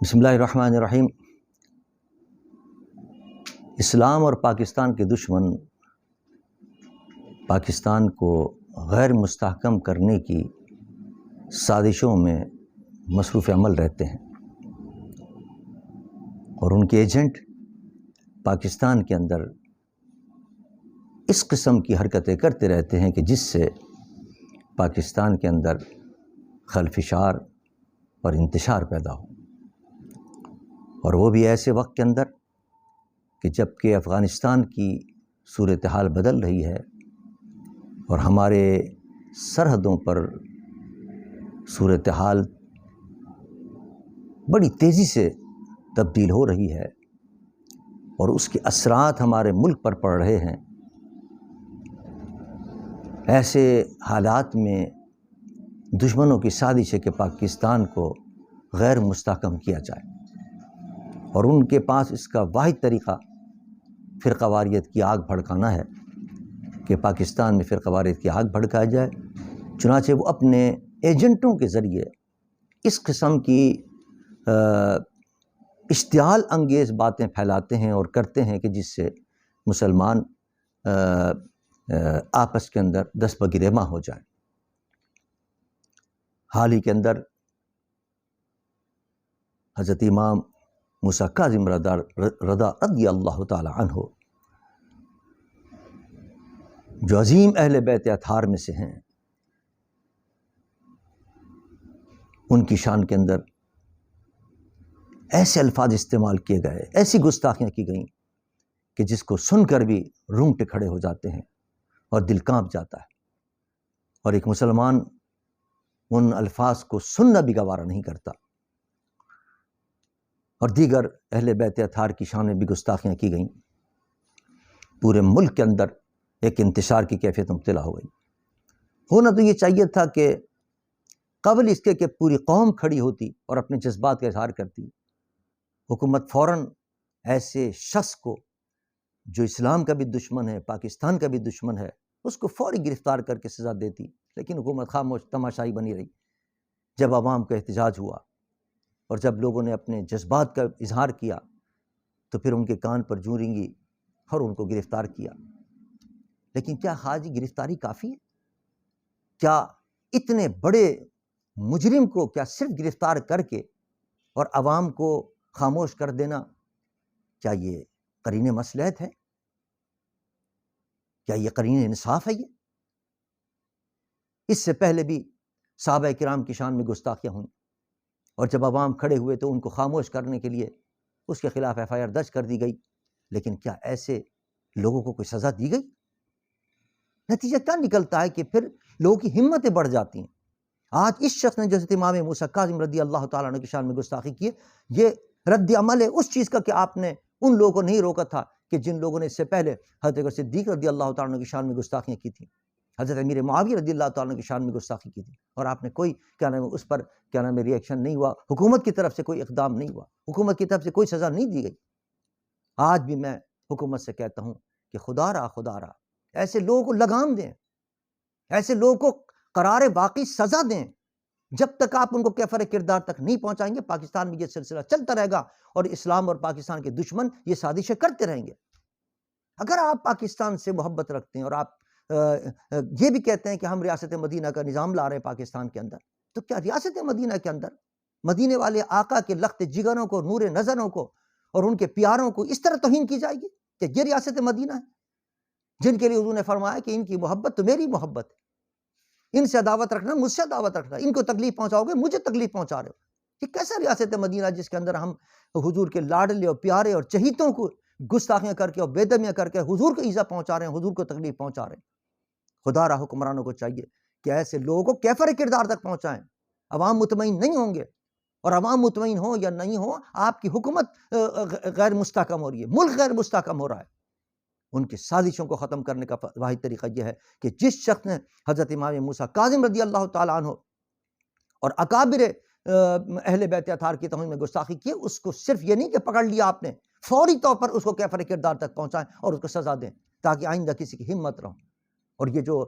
بسم اللہ الرحمن الرحیم۔ اسلام اور پاکستان کے دشمن پاکستان کو غیر مستحکم کرنے کی سازشوں میں مصروف عمل رہتے ہیں اور ان کے ایجنٹ پاکستان کے اندر اس قسم کی حرکتیں کرتے رہتے ہیں کہ جس سے پاکستان کے اندر خلفشار اور انتشار پیدا ہو، اور وہ بھی ایسے وقت کے اندر کہ جب کہ افغانستان کی صورتحال بدل رہی ہے اور ہمارے سرحدوں پر صورتحال بڑی تیزی سے تبدیل ہو رہی ہے اور اس کے اثرات ہمارے ملک پر پڑ رہے ہیں۔ ایسے حالات میں دشمنوں کی سازش ہے کہ پاکستان کو غیر مستحکم کیا جائے، اور ان کے پاس اس کا واحد طریقہ فرقہ واریت کی آگ بھڑکانا ہے کہ پاکستان میں فرقہ واریت کی آگ بھڑکائی جائے۔ چنانچہ وہ اپنے ایجنٹوں کے ذریعے اس قسم کی اشتعال انگیز باتیں پھیلاتے ہیں اور کرتے ہیں کہ جس سے مسلمان آپس کے اندر دست بگریماں ہو جائیں۔ حال ہی کے اندر حضرت امام موسیٰ کاظم رضا رضی اللہ تعالی عنہ، جو عظیم اہل بیت اطہار میں سے ہیں، ان کی شان کے اندر ایسے الفاظ استعمال کیے گئے، ایسی گستاخیاں کی گئیں کہ جس کو سن کر بھی رونگٹے کھڑے ہو جاتے ہیں اور دل کانپ جاتا ہے، اور ایک مسلمان ان الفاظ کو سننا بھی گوارا نہیں کرتا۔ اور دیگر اہل بیت اطہار کی شان میں بھی گستاخیاں کی گئیں۔ پورے ملک کے اندر ایک انتشار کی کیفیت مبتلا ہو گئی۔ ہونا تو یہ چاہیے تھا کہ قبل اس کے کہ پوری قوم کھڑی ہوتی اور اپنے جذبات کا اظہار کرتی، حکومت فوراً ایسے شخص کو جو اسلام کا بھی دشمن ہے، پاکستان کا بھی دشمن ہے، اس کو فوری گرفتار کر کے سزا دیتی، لیکن حکومت خاموش تماشائی بنی رہی۔ جب عوام کا احتجاج ہوا اور جب لوگوں نے اپنے جذبات کا اظہار کیا تو پھر ان کے کان پر جوں رینگی اور ان کو گرفتار کیا۔ لیکن کیا خارجی گرفتاری کافی ہے؟ کیا اتنے بڑے مجرم کو کیا صرف گرفتار کر کے اور عوام کو خاموش کر دینا، کیا یہ قرین مصلحت ہے؟ کیا یہ قرین انصاف ہے؟ یہ اس سے پہلے بھی صحابہ کرام کی شان میں گستاخیاں ہوئیں، اور جب عوام کھڑے ہوئے تو ان کو خاموش کرنے کے لیے اس کے خلاف FIR درج کر دی گئی، لیکن کیا ایسے لوگوں کو کوئی سزا دی گئی؟ نتیجہ کیا نکلتا ہے کہ پھر لوگوں کی ہمتیں بڑھ جاتی ہیں۔ آج اس شخص نے جو حضرت امام موسیٰ کاظم رضی اللہ تعالیٰ عنہ کی شان میں گستاخی کی ہے، یہ رد عمل ہے اس چیز کا کہ آپ نے ان لوگوں کو نہیں روکا تھا کہ جن لوگوں نے اس سے پہلے حضرت صدیق رضی اللہ تعالیٰ عنہ کی شان میں گستاخیاں کی تھیں، حضرت امیر معاویہ رضی اللہ تعالیٰ عنہ کی شان میں گستاخی کی تھی، اور آپ نے کوئی اس پر ریئیکشن نہیں ہوا، حکومت کی طرف سے کوئی اقدام نہیں ہوا، حکومت کی طرف سے کوئی سزا نہیں دی گئی۔ آج بھی میں حکومت سے کہتا ہوں کہ خدا را ایسے لوگوں کو لگام دیں، ایسے لوگوں کو قرار واقعی سزا دیں۔ جب تک آپ ان کو کیفر کردار تک نہیں پہنچائیں گے، پاکستان میں یہ سلسلہ چلتا رہے گا اور اسلام اور پاکستان کے دشمن یہ سازشیں کرتے رہیں گے۔ اگر آپ پاکستان سے محبت رکھتے ہیں اور آپ یہ بھی کہتے ہیں کہ ہم ریاست مدینہ کا نظام لا رہے ہیں پاکستان کے اندر، تو کیا ریاست مدینہ کے اندر مدینے والے آقا کے لخت جگروں کو، نور نظروں کو اور ان کے پیاروں کو اس طرح توہین کی جائے گی کہ یہ ریاست مدینہ ہے جن کے لیے حضور نے فرمایا کہ ان کی محبت تو میری محبت ہے، ان سے عداوت رکھنا مجھ سے عداوت رکھنا، ان کو تکلیف پہنچاؤ گے مجھے تکلیف پہنچا رہے ہو۔ یہ کیسا ریاست مدینہ جس کے اندر ہم حضور کے لاڈلے اور پیارے اور چہیتوں کو گستاخیاں کر کے اور بے دمیاں کر کے حضور کو ایذا پہنچا رہے ہیں، حضور کو تکلیف پہنچا رہے ہیں۔ خدا را حکمرانوں کو چاہیے کہ ایسے لوگوں کو کیفر کردار تک پہنچائیں۔ عوام مطمئن نہیں ہوں گے، اور عوام مطمئن ہو یا نہیں ہو، آپ کی حکومت غیر مستحکم ہو رہی ہے، ملک غیر مستحکم ہو رہا ہے۔ ان کی سازشوں کو ختم کرنے کا واحد طریقہ یہ ہے کہ جس شخص نے حضرت امام موسیٰ کاظم رضی اللہ تعالیٰ عنہ اور اکابر اہل بیت اطہار کی توہین میں گستاخی کی، اس کو صرف یہ نہیں کہ پکڑ لیا آپ نے، فوری طور پر اس کو کیفر کردار تک پہنچائیں اور اس کو سزا دیں، تاکہ آئندہ کسی کی ہمت رہو۔ اور یہ جو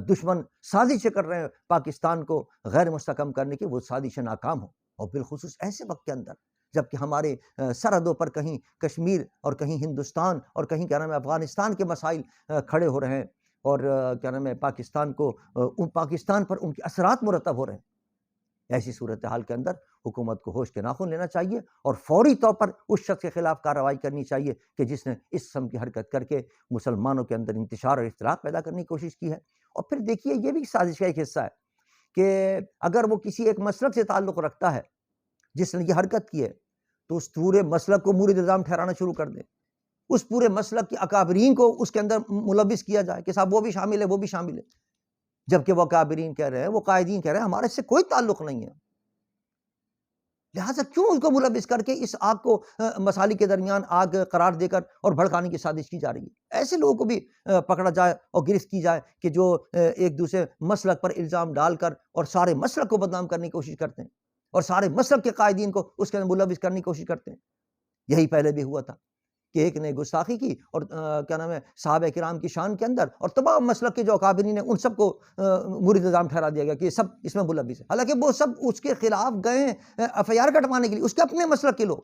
دشمن سازشیں کر رہے ہیں پاکستان کو غیر مستحکم کرنے کی، وہ سازشیں ناکام ہوں، اور بالخصوص ایسے وقت کے اندر جبکہ ہمارے سرحدوں پر کہیں کشمیر اور کہیں ہندوستان اور کہیں کیا نام ہے افغانستان کے مسائل کھڑے ہو رہے ہیں، اور کیا نام ہے پاکستان پر ان کے اثرات مرتب ہو رہے ہیں۔ ایسی صورتحال کے اندر حکومت کو ہوش کے ناخن لینا چاہیے اور فوری طور پر اس شخص کے خلاف کارروائی کرنی چاہیے کہ جس نے اس قسم کی حرکت کر کے مسلمانوں کے اندر انتشار اور اختلاف پیدا کرنے کی کوشش کی ہے۔ اور پھر دیکھیے یہ بھی سازش کا ایک حصہ ہے کہ اگر وہ کسی ایک مسلک سے تعلق رکھتا ہے جس نے یہ حرکت کی ہے، تو اس پورے مسلک کو مورد الزام ٹھہرانا شروع کر دیں، اس پورے مسلک کے اکابرین کو اس کے اندر ملوث کیا جائے کہ صاحب وہ بھی شامل ہے، وہ بھی شامل ہے، جبکہ وہ اکابرین کہہ رہے ہیں، وہ قائدین کہہ رہے ہیں ہمارے اس سے کوئی تعلق نہیں ہے۔ لہٰذا کیوں اس کو ملوث کر کے اس آگ کو مسالک کے درمیان آگ قرار دے کر اور بھڑکانے کی سازش کی جا رہی ہے؟ ایسے لوگوں کو بھی پکڑا جائے اور گرفت کی جائے کہ جو ایک دوسرے مسلک پر الزام ڈال کر اور سارے مسلک کو بدنام کرنے کی کوشش کرتے ہیں اور سارے مسلک کے قائدین کو اس کے اندر ملوث کرنے کی کوشش کرتے ہیں۔ یہی پہلے بھی ہوا تھا کہ ایک نے گستاخی کی اور کیا نام ہے صحابہ کرام کی شان کے اندر، اور تمام مسلک کے جو اکابرین ہیں ان سب کو مورد الزام ٹھہرا دیا گیا کہ یہ سب اس میں ملوث ہے، حالانکہ وہ سب اس کے خلاف گئے ایف آئی آر کٹوانے کے لیے، اس کے اپنے مسلک کے لوگ۔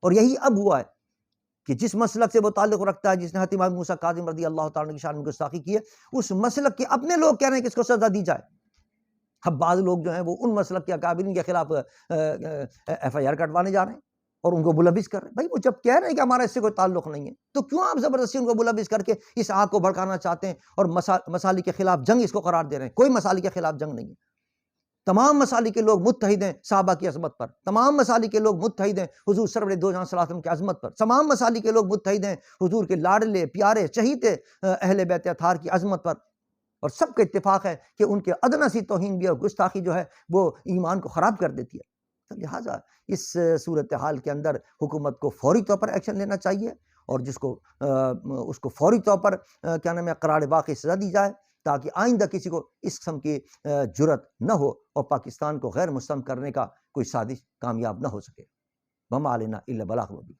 اور یہی اب ہوا ہے کہ جس مسلک سے وہ تعلق رکھتا ہے، جس نے حاتم بن موسیٰ کاظم رضی اللہ تعالیٰ کی شان میں گستاخی کی ہے، اس مسلک کے اپنے لوگ کہہ رہے ہیں کہ اس کو سزا دی جائے۔ اب بعض لوگ جو ہیں وہ ان مسلک کے اکابرین کے خلاف ایف آئی آر کٹوانے جا رہے ہیں اور ان کو ملوث کر رہے ہیں۔ بھائی وہ جب کہہ رہے ہیں کہ ہمارا اس سے کوئی تعلق نہیں ہے، تو کیوں آپ زبردستی ان کو ملوث کر کے اس آگ کو بھڑکانا چاہتے ہیں اور مسالک کے خلاف جنگ اس کو قرار دے رہے ہیں؟ کوئی مسالک کے خلاف جنگ نہیں ہے، تمام مسالک کے لوگ متحد ہیں صحابہ کی عظمت پر، تمام مسالک کے لوگ متحد ہیں حضور سرور دو جہاں صلی اللہ علیہ وسلم کی عظمت پر، تمام مسالک کے لوگ متحد ہیں حضور کے لاڈلے پیارے چہیتے اہل بیت اطہار کی عظمت پر، اور سب کا اتفاق ہے کہ ان کے ادنیٰ سی توہین بھی اور گستاخی جو ہے وہ ایمان کو خراب کر دیتی ہے۔ لہٰذا اس صورتحال کے اندر حکومت کو فوری طور پر ایکشن لینا چاہیے اور اس کو فوری طور پر کیا نام ہے قرار باقی سزا دی جائے، تاکہ آئندہ کسی کو اس قسم کی جرت نہ ہو اور پاکستان کو غیر مستحکم کرنے کا کوئی سازش کامیاب نہ ہو سکے۔ وما علینا الا البلاغ المبین۔